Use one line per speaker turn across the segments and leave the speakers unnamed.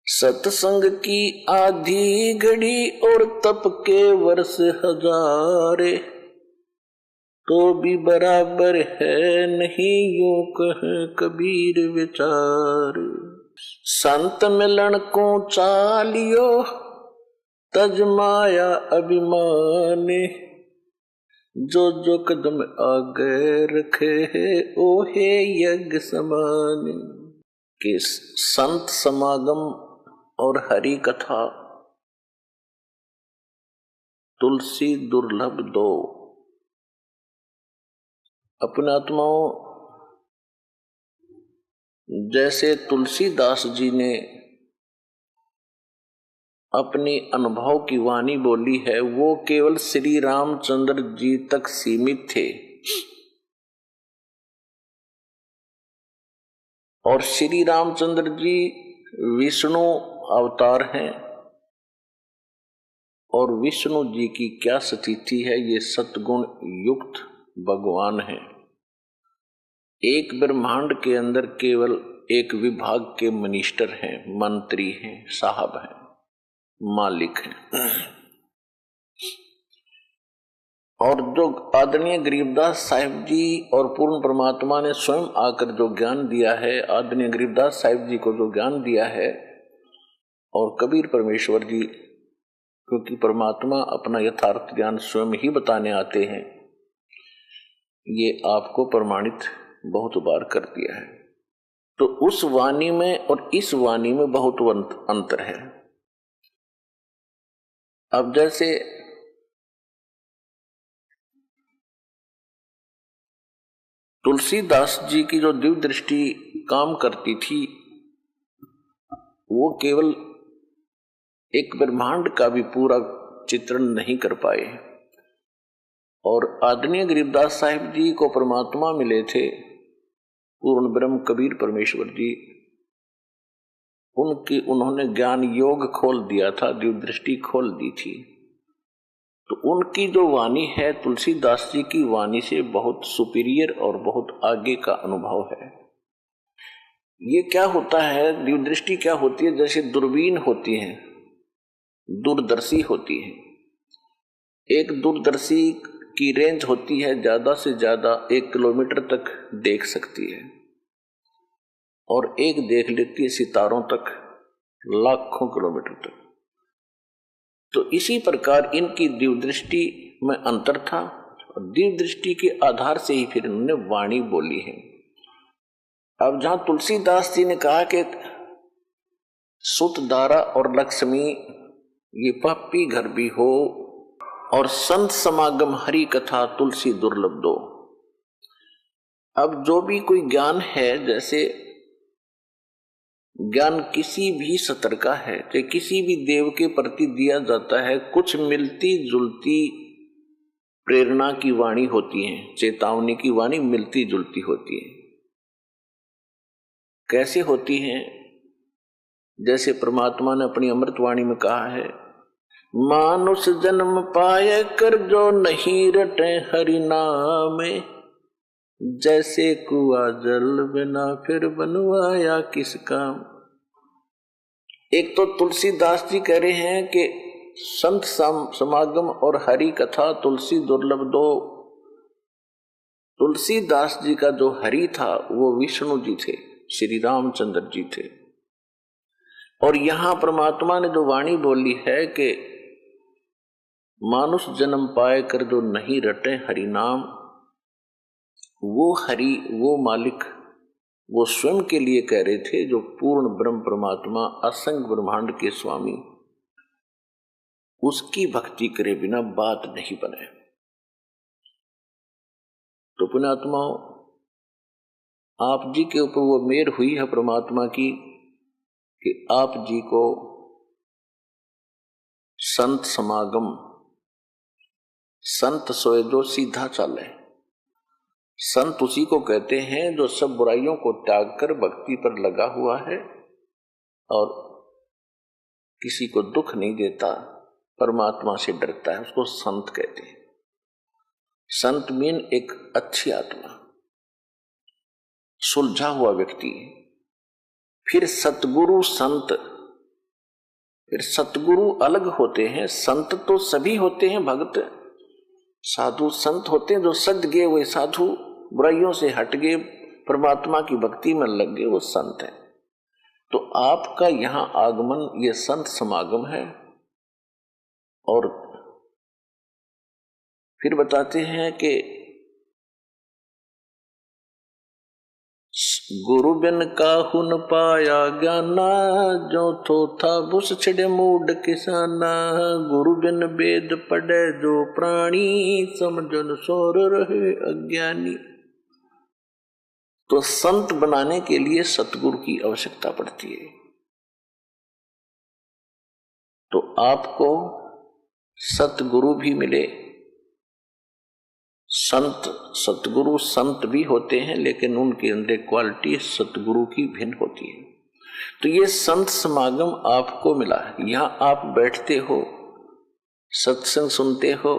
सत्संग की आधी घड़ी और तप के वर्ष हजारे, तो भी बराबर है नहीं यूं कहे कबीर विचार। संत मिलन को चालियो तज माया अभिमाने, जो जो कदम आगे रखे है ओहे यज्ञ समान। कि संत समागम और हरि कथा तुलसी दुर्लभ दो। अपने आत्माओं, जैसे तुलसीदास जी ने अपनी अनुभव की वाणी बोली है, वो केवल श्री रामचंद्र जी तक सीमित थे। और श्री रामचंद्र जी विष्णु अवतार हैं, और विष्णु जी की क्या स्थिति है, ये सतगुण युक्त भगवान है। एक ब्रह्मांड के अंदर केवल एक विभाग के मिनिस्टर हैं, मंत्री हैं, साहब हैं, मालिक हैं। और जो आदरणीय गरीबदास साहिब जी और पूर्ण परमात्मा ने स्वयं आकर जो ज्ञान दिया है, आदरणीय गरीबदास साहिब जी को जो ज्ञान दिया है, और कबीर परमेश्वर जी, क्योंकि परमात्मा अपना यथार्थ ज्ञान स्वयं ही बताने आते हैं, ये आपको प्रमाणित बहुत बार कर दिया है। तो उस वाणी में और इस वाणी में बहुत अंतर है। अब जैसे तुलसीदास जी की जो दिव्य दृष्टि काम करती थी, वो केवल एक ब्रह्मांड का भी पूरा चित्रण नहीं कर पाए। और आदरणीय गरीबदास साहिब जी को परमात्मा मिले थे, पूर्ण ब्रह्म कबीर परमेश्वर जी, उन्होंने ज्ञान योग खोल दिया था, दिव्य दृष्टि खोल दी थी। तो उनकी जो वाणी है तुलसीदास जी की वाणी से बहुत सुपीरियर और बहुत आगे का अनुभव है। ये क्या होता है, दिव्य दृष्टि क्या होती है, जैसे दूरबीन होती है, दूरदर्शी होती है। एक दूरदर्शी की रेंज होती है ज्यादा से ज्यादा 1 किलोमीटर तक देख सकती है, और एक देख लेती है सितारों तक, लाखों किलोमीटर तक। तो इसी प्रकार इनकी दिव्य दृष्टि में अंतर था, और दिव्य दृष्टि के आधार से ही फिर उन्होंने वाणी बोली है। अब जहां तुलसीदास जी ने कहा कि सुत दारा और लक्ष्मी ये पापी घर भी हो, और संत समागम हरि कथा तुलसी दुर्लभ दो। अब जो भी कोई ज्ञान है, जैसे ज्ञान किसी भी स्तर का है, चाहे किसी भी देव के प्रति दिया जाता है, कुछ मिलती जुलती प्रेरणा की वाणी होती है, चेतावनी की वाणी मिलती जुलती होती है। कैसे होती है? जैसे परमात्मा ने अपनी अमृतवाणी में कहा है, मानुष जन्म पाए कर जो नहीं रटे हरि नाम, जैसे कुआ जल बिना फिर बनवाया किस काम। एक तो तुलसीदास जी कह रहे हैं कि संत समागम और हरि कथा तुलसी दुर्लभ दो। तुलसीदास जी का जो हरि था वो विष्णु जी थे, श्री रामचंद्र जी थे। और यहां परमात्मा ने जो वाणी बोली है कि मानुष जन्म पाए कर जो नहीं रटे हरि नाम, वो हरि, वो मालिक, वो स्वयं के लिए कह रहे थे, जो पूर्ण ब्रह्म परमात्मा असंग ब्रह्मांड के स्वामी, उसकी भक्ति करे बिना बात नहीं बने। तो पुण्यात्माओं, आप जी के ऊपर वो मेहर हुई है परमात्मा की कि आप जी को संत समागम, संत सोए जो सीधा चले। संत उसी को कहते हैं जो सब बुराइयों को त्याग कर भक्ति पर लगा हुआ है और किसी को दुख नहीं देता, परमात्मा से डरता है, उसको संत कहते हैं। संत मीन एक अच्छी आत्मा, सुलझा हुआ व्यक्ति। फिर सतगुरु संत फिर सतगुरु अलग होते हैं, संत तो सभी होते हैं, भक्त साधु संत होते हैं जो सद गए हुए साधु, बुराइयों से हट गए, परमात्मा की भक्ति में लग गए, वो संत है। तो आपका यहां आगमन ये संत समागम है। और फिर बताते हैं कि गुरु बिन काहू न पाया ज्ञाना, जो थो था बुस छिड़े मूड किसाना। गुरु बिन वेद पढ़े जो प्राणी, समझन सोर रहे अज्ञानी। तो संत बनाने के लिए सतगुरु की आवश्यकता पड़ती है। तो आपको सतगुरु भी मिले। संत सतगुरु संत भी होते हैं, लेकिन उनके अंदर क्वालिटी सतगुरु की भिन्न होती है। तो ये संत समागम आपको मिला है। यहां आप बैठते हो, सत्संग सुनते हो,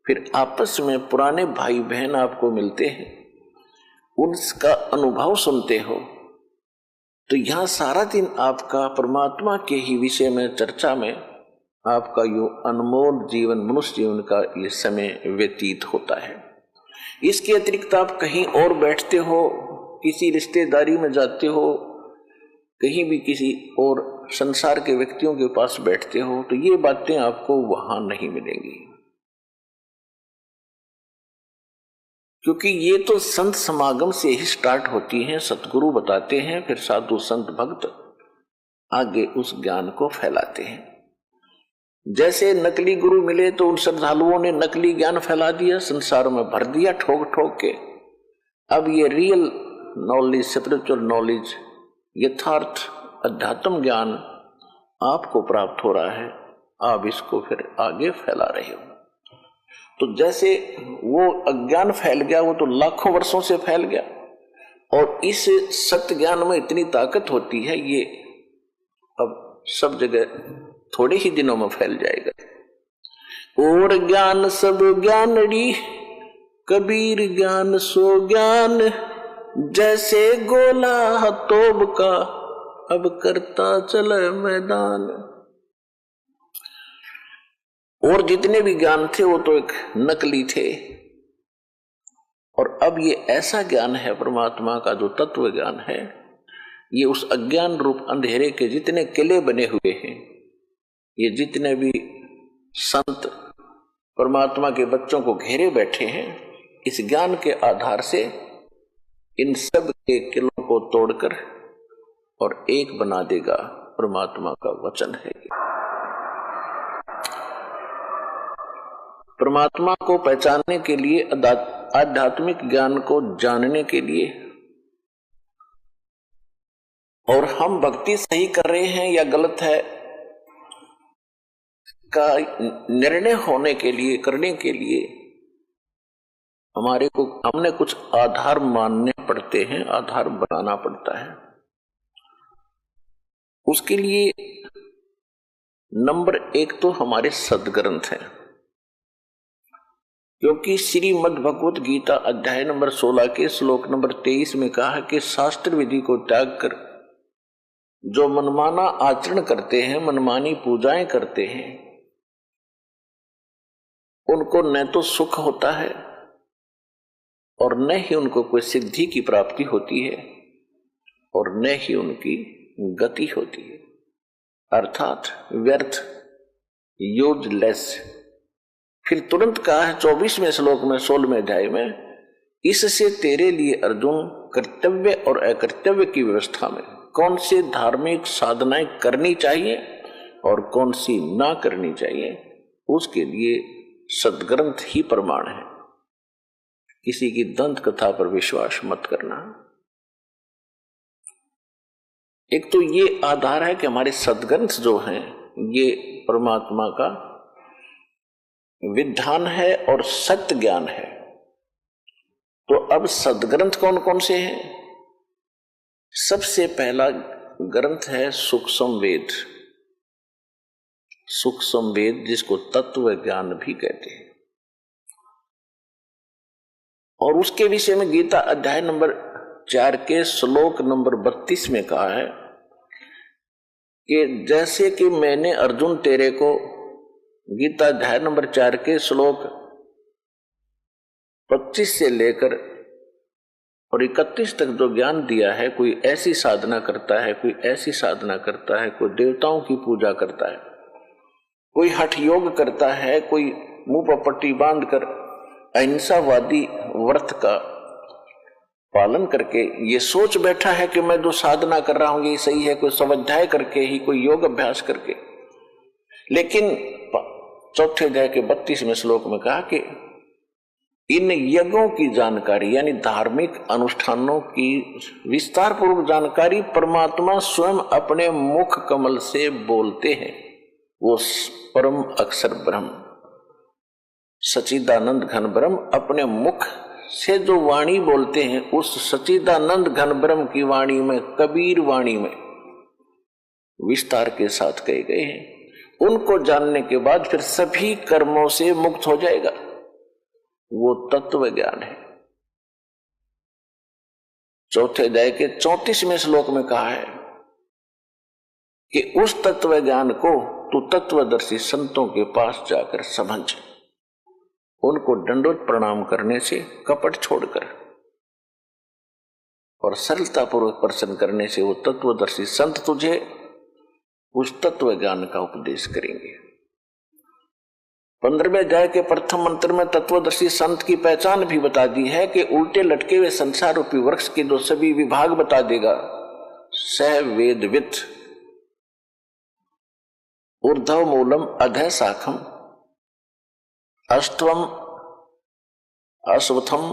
फिर आपस में पुराने भाई बहन आपको मिलते हैं, उनका अनुभव सुनते हो। तो यहां सारा दिन आपका परमात्मा के ही विषय में चर्चा में आपका यो अनमोल जीवन, मनुष्य जीवन का ये समय व्यतीत होता है। इसके अतिरिक्त आप कहीं और बैठते हो, किसी रिश्तेदारी में जाते हो, कहीं भी किसी और संसार के व्यक्तियों के पास बैठते हो, तो ये बातें आपको वहां नहीं मिलेंगी, क्योंकि ये तो संत समागम से ही स्टार्ट होती हैं। सतगुरु बताते हैं, फिर साधु संत भक्त आगे उस ज्ञान को फैलाते हैं। जैसे नकली गुरु मिले तो उन श्रद्धालुओं ने नकली ज्ञान फैला दिया, संसार में भर दिया ठोक ठोक के। अब ये रियल नॉलेज, स्पिरिचुअल नॉलेज, यथार्थ अध्यात्म ज्ञान आपको प्राप्त हो रहा है, आप इसको फिर आगे फैला रहे हो। तो जैसे वो अज्ञान फैल गया, वो तो लाखों वर्षों से फैल गया, और इस सत्य ज्ञान में इतनी ताकत होती है, ये अब सब जगह थोड़े ही दिनों में फैल जाएगा। और ज्ञान सब ज्ञानड़ी, कबीर ज्ञान सो ज्ञान, जैसे गोला तोब का अब करता चले मैदान। और जितने भी ज्ञान थे वो तो एक नकली थे, और अब ये ऐसा ज्ञान है परमात्मा का जो तत्व ज्ञान है, ये उस अज्ञान रूप अंधेरे के जितने किले बने हुए हैं, ये जितने भी संत परमात्मा के बच्चों को घेरे बैठे हैं, इस ज्ञान के आधार से इन सब के किलों को तोड़कर और एक बना देगा, परमात्मा का वचन है। परमात्मा को पहचानने के लिए, आध्यात्मिक ज्ञान को जानने के लिए, और हम भक्ति सही कर रहे हैं या गलत है का निर्णय होने के लिए, करने के लिए हमने कुछ आधार मानने पड़ते हैं, आधार बनाना पड़ता है। उसके लिए नंबर 1 तो हमारे सदग्रंथ हैं, क्योंकि श्रीमद् भगवत गीता अध्याय नंबर 16 के श्लोक नंबर 23 में कहा है कि शास्त्र विधि को त्याग कर जो मनमाना आचरण करते हैं, मनमानी पूजाएं करते हैं, उनको न तो सुख होता है और न ही उनको कोई सिद्धि की प्राप्ति होती है, और न ही उनकी गति होती है, अर्थात व्यर्थ, यूजलेस। फिर तुरंत कहा है 24वें श्लोक में 16वें अध्याय में, इससे तेरे लिए अर्जुन कर्तव्य और अकर्तव्य की व्यवस्था में कौन से धार्मिक साधनाएं करनी चाहिए और कौन सी ना करनी चाहिए, उसके लिए सदग्रंथ ही प्रमाण है। किसी की दंत कथा पर विश्वास मत करना। एक तो ये आधार है कि हमारे सदग्रंथ जो हैं ये परमात्मा का विधान है और सत्य ज्ञान है। तो अब सदग्रंथ कौन कौन से हैं? सबसे पहला ग्रंथ है सूक्ष्म वेद। सूक्ष्म वेद जिसको तत्व ज्ञान भी कहते हैं, और उसके विषय में गीता अध्याय नंबर 4 के श्लोक नंबर 32 में कहा है कि जैसे कि मैंने अर्जुन तेरे को गीता अध्याय नंबर 4 के श्लोक 25 से लेकर और 31 तक जो ज्ञान दिया है, कोई ऐसी साधना करता है, कोई ऐसी साधना करता है, कोई देवताओं की पूजा करता है, कोई हठ योग करता है, कोई मुंह पर पट्टी बांधकर अहिंसावादी व्रत का पालन करके ये सोच बैठा है कि मैं जो साधना कर रहा हूं ये सही है, कोई स्वाध्याय करके ही, कोई योग अभ्यास करके। लेकिन चौथे अध्याय के 32वें श्लोक में कहा कि इन यज्ञों की जानकारी यानी धार्मिक अनुष्ठानों की विस्तार पूर्वक जानकारी परमात्मा स्वयं अपने मुख कमल से बोलते हैं। वो परम अक्षर ब्रह्म सच्चिदानंद घन ब्रह्म अपने मुख से जो वाणी बोलते हैं, उस सच्चिदानंद घन ब्रह्म की वाणी में, कबीर वाणी में विस्तार के साथ कहे गए हैं। उनको जानने के बाद फिर सभी कर्मों से मुक्त हो जाएगा। वो तत्व ज्ञान है। चौथे अध्याय के 34वें श्लोक में कहा है कि उस तत्व ज्ञान को तू तत्वदर्शी संतों के पास जाकर समझ, उनको दंडोत प्रणाम करने से, कपट छोड़कर और सरलता पूर्वक प्रश्न करने से वो तत्वदर्शी संत तुझे उस तत्व ज्ञान का उपदेश करेंगे। 15वें अध्याय के प्रथम मंत्र में तत्वदर्शी संत की पहचान भी बता दी है कि उल्टे लटके हुए संसार रूपी वृक्ष के जो सभी विभाग बता देगा। सह वेदवित ऊर्ध्व मूलम अधः शाखम अष्टवम अश्वत्थम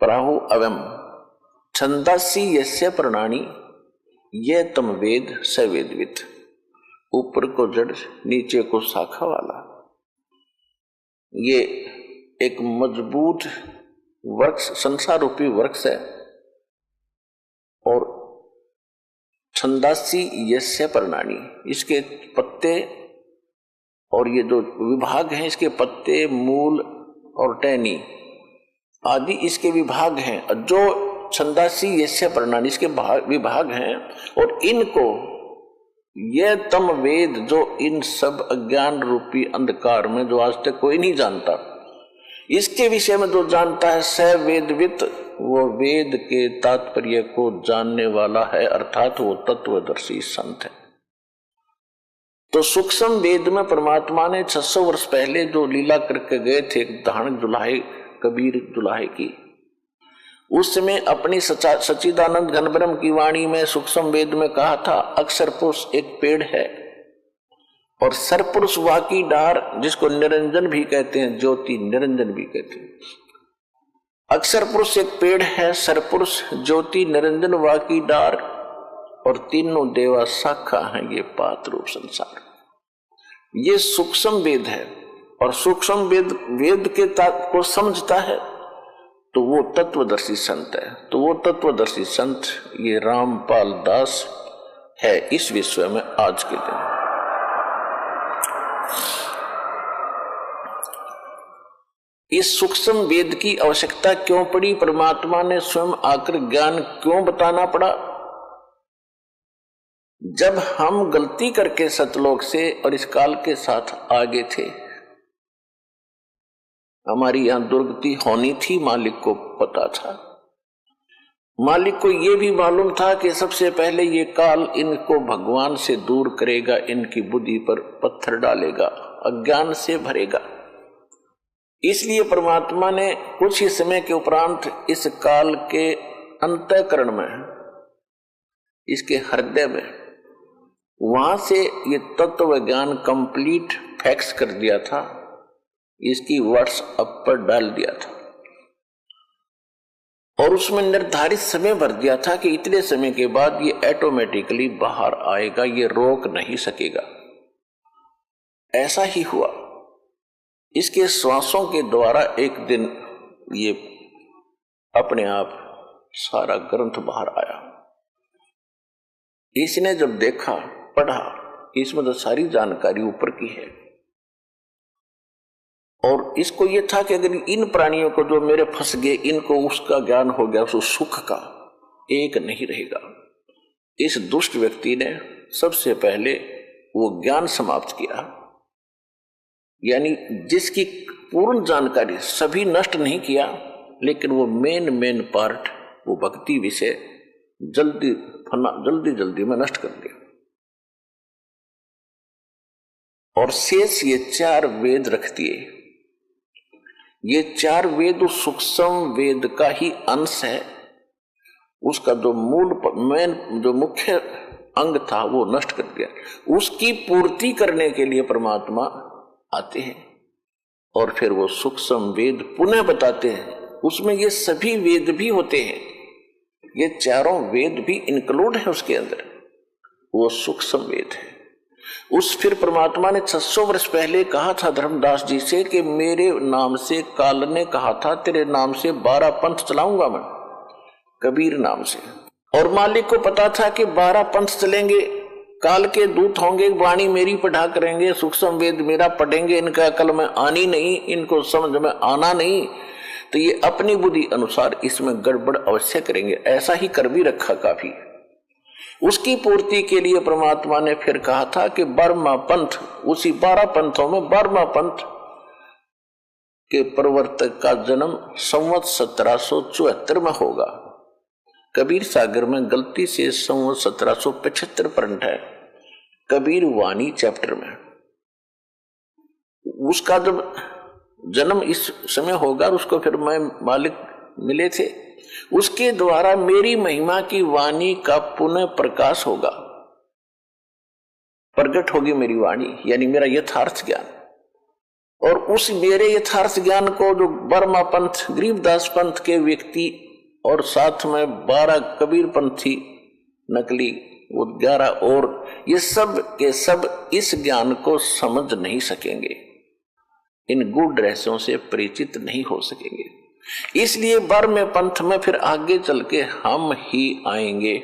प्राहु अवम छंदासी यस्य प्रणानी ये तम वेद स वेदवित। ऊपर को जड़, नीचे को शाखा वाला, ये एक मजबूत वृक्ष, संसार रूपी वृक्ष है। और छंदासी यस्य प्रणानी, इसके पत्ते और ये जो विभाग हैं, इसके पत्ते, मूल और टहनी आदि इसके विभाग हैं। जो छंदासी यस्य प्रणानी इसके विभाग हैं, और इनको ये तम वेद, जो इन सब अज्ञान रूपी अंधकार में जो आज तक कोई नहीं जानता, इसके विषय में जो जानता है स वेदवित, वो वेद के तात्पर्य को जानने वाला है, अर्थात वो तत्वदर्शी संत है। तो सूक्ष्म वेद में परमात्मा ने 600 वर्ष पहले जो लीला करके गए थे, धारण जुलाहे, कबीर जुलाहे की, उस समय अपनी सच्चिदानंद घन ब्रह्म की वाणी में सूक्ष्म वेद में कहा था अक्षर पुरुष एक पेड़ है और सरपुरुष वाकी डार, जिसको निरंजन भी कहते हैं, ज्योति निरंजन भी कहते हैं। अक्षर पुरुष एक पेड़ है, सरपुरुष ज्योति निरंजन वाकी डार, और तीनों देवा शाखा हैं ये पात रूप संसार। ये सूक्ष्म वेद है, और सूक्ष्म वेद वेद के तात्पर्य को समझता है तो वो तत्वदर्शी संत है। तो वो तत्वदर्शी संत ये रामपाल दास है इस विश्व में आज के दिन। इस सूक्ष्म वेद की आवश्यकता क्यों पड़ी? परमात्मा ने स्वयं आकर ज्ञान क्यों बताना पड़ा? जब हम गलती करके सतलोक से और इस काल के साथ आगे थे, हमारी यहां दुर्गति होनी थी, मालिक को पता था। मालिक को यह भी मालूम था कि सबसे पहले ये काल इनको भगवान से दूर करेगा, इनकी बुद्धि पर पत्थर डालेगा, अज्ञान से भरेगा। इसलिए परमात्मा ने कुछ ही समय के उपरांत इस काल के अंतःकरण में, इसके हृदय में, वहां से ये तत्व ज्ञान कंप्लीट फैक्स कर दिया था, इसकी व्हाट्सएप पर डाल दिया था, और उसमें निर्धारित समय भर दिया था कि इतने समय के बाद ये ऑटोमेटिकली बाहर आएगा, ये रोक नहीं सकेगा। ऐसा ही हुआ। इसके श्वासों के द्वारा एक दिन ये अपने आप सारा ग्रंथ बाहर आया। इसने जब देखा, पढ़ा, इसमें तो सारी जानकारी ऊपर की है, और इसको ये था कि अगर इन प्राणियों को जो मेरे फंस गए, इनको उसका ज्ञान हो गया, उस सुख का एक नहीं रहेगा। इस दुष्ट व्यक्ति ने सबसे पहले वो ज्ञान समाप्त किया, यानी जिसकी पूर्ण जानकारी सभी नष्ट नहीं किया, लेकिन वो मेन पार्ट, वो भक्ति विषय जल्दी में नष्ट कर दिया। और शेष ये 4 वेद रख दिए। ये 4 वेद सूक्ष्म वेद का ही अंश है। उसका जो जो मुख्य अंग था वो नष्ट कर दिया। उसकी पूर्ति करने के लिए परमात्मा आते हैं और फिर वो सूक्ष्म वेद पुनः बताते हैं। उसमें ये सभी वेद भी होते हैं, ये 4 वेद भी इंक्लूड है उसके अंदर, वो सूक्ष्म वेद है। उस फिर परमात्मा ने 600 वर्ष पहले कहा था धर्मदास जी से कि मेरे नाम से काल ने कहा था तेरे नाम से 12 पंथ चलाऊंगा मैं, कबीर नाम से। और मालिक को पता था कि 12 पंथ चलेंगे, काल के दूत होंगे, वाणी मेरी पढ़ा करेंगे, सूक्ष्म वेद मेरा पढ़ेंगे, इनका अकल में आनी नहीं, इनको समझ में आना नहीं, तो ये अपनी बुद्धि अनुसार इसमें गड़बड़ अवश्य करेंगे। ऐसा ही कर भी रखा काफी। उसकी पूर्ति के लिए परमात्मा ने फिर कहा था कि 12वां पंथ, उसी 12 पंथों में 12वां पंथ के प्रवर्तक का जन्म संवत 1774 में होगा। कबीर सागर में गलती से संवत 1775 प्रिंट है, कबीर वाणी चैप्टर में। उसका जब जन्म इस समय होगा, उसको फिर मैं मालिक मिले थे, उसके द्वारा मेरी महिमा की वाणी का पुनः प्रकाश होगा, प्रकट होगी मेरी वाणी, यानी मेरा यथार्थ ज्ञान। और उस मेरे यथार्थ ज्ञान को जो बर्मा पंथ, गरीबदास पंथ के व्यक्ति और साथ में 12 कबीर पंथी नकली, वो 11 और, ये सब के सब इस ज्ञान को समझ नहीं सकेंगे, इन गूढ़ रहस्यों से परिचित नहीं हो सकेंगे। इसलिए 12वें पंथ में फिर आगे चल के हम ही आएंगे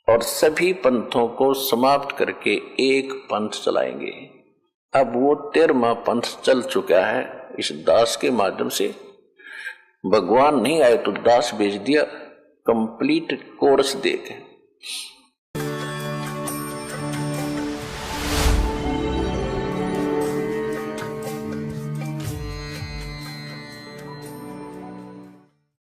और सभी पंथों को समाप्त करके एक पंथ चलाएंगे। अब वो 13वां पंथ चल चुका है इस दास के माध्यम से। भगवान नहीं आए तो दास भेज दिया कंप्लीट कोर्स देके।